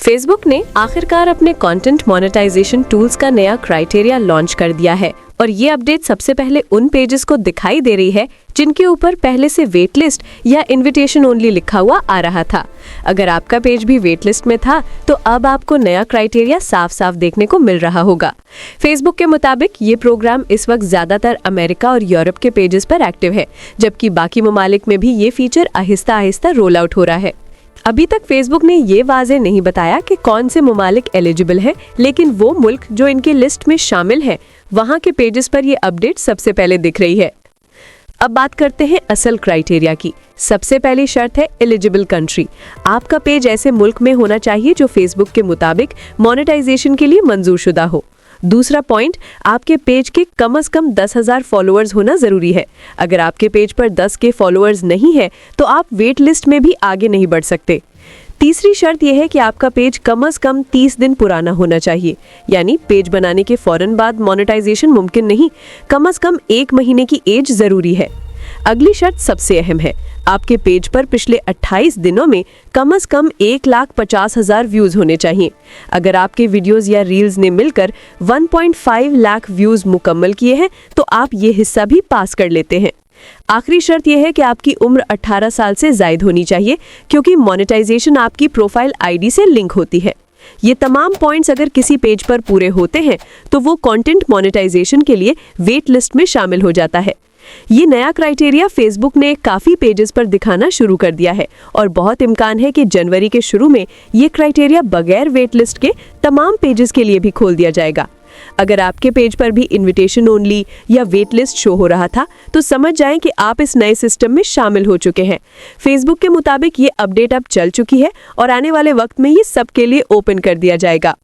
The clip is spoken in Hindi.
फेसबुक ने आखिरकार अपने कंटेंट मोनेटाइजेशन टूल्स का नया क्राइटेरिया लॉन्च कर दिया है और ये अपडेट सबसे पहले उन पेजेस को दिखाई दे रही है जिनके ऊपर पहले से वेट लिस्ट या इनविटेशन ओनली लिखा हुआ आ रहा था। अगर आपका पेज भी वेट लिस्ट में था तो अब आपको नया क्राइटेरिया साफ साफ देखने को मिल रहा होगा। फेसबुक के मुताबिक ये प्रोग्राम इस वक्त ज्यादातर अमेरिका और यूरोप के पेजेस पर एक्टिव है, जबकि बाकी ममालिक में भी ये feature Aahista Aahista roll out हो रहा है। अभी तक फेसबुक ने ये वाज़ेह नहीं बताया कि कौन से ममालिक एलिजिबल हैं, लेकिन वो मुल्क जो इनके लिस्ट में शामिल हैं, वहाँ के पेजेस पर ये अपडेट सबसे पहले दिख रही है। अब बात करते हैं असल क्राइटेरिया की। सबसे पहली शर्त है एलिजिबल कंट्री। आपका पेज ऐसे मुल्क में होना चाहिए जो फेसबुक के मुताबिक मोनेटाइजेशन के लिए मंजूरशुदा हो। दूसरा पॉइंट, आपके पेज के कम से कम 10,000 फॉलोअर्स होना जरूरी है। अगर आपके पेज पर 10 के फॉलोअर्स नहीं है तो आप वेट लिस्ट में भी आगे नहीं बढ़ सकते। तीसरी शर्त यह है कि आपका पेज कम से कम 30 दिन पुराना होना चाहिए, यानी पेज बनाने के फौरन बाद मोनेटाइजेशन मुमकिन नहीं, कम से कम 1 महीने की एज जरूरी है। अगली शर्त सबसे अहम है, आपके पेज पर पिछले 28 दिनों में कम से कम 1,50,000 व्यूज होने चाहिए। अगर आपके वीडियोस या रील्स ने मिलकर 1.5 लाख व्यूज मुकम्मल किए हैं तो आप ये हिस्सा भी पास कर लेते हैं। आखिरी शर्त यह है कि आपकी उम्र 18 साल से जायद होनी चाहिए, क्योंकि मोनेटाइजेशन आपकी प्रोफाइल आईडी से लिंक होती है। ये तमाम पॉइंट्स अगर किसी पेज पर पूरे होते हैं तो वो कंटेंट मोनेटाइजेशन के लिए वेट लिस्ट में शामिल हो जाता है। ये नया क्राइटेरिया फेसबुक ने काफ़ी पेजेस पर दिखाना शुरू कर दिया है और बहुत इम्कान है कि जनवरी के शुरू में ये क्राइटेरिया बगैर वेट लिस्ट के तमाम पेजेस के लिए भी खोल दिया जाएगा। अगर आपके पेज पर भी इनविटेशन ओनली या वेट लिस्ट शो हो रहा था तो समझ जाएं कि आप इस नए सिस्टम में शामिल हो चुके हैं। फेसबुक के मुताबिक ये अपडेट अब चल चुकी है और आने वाले वक्त में ये सबके लिए ओपन कर दिया जाएगा।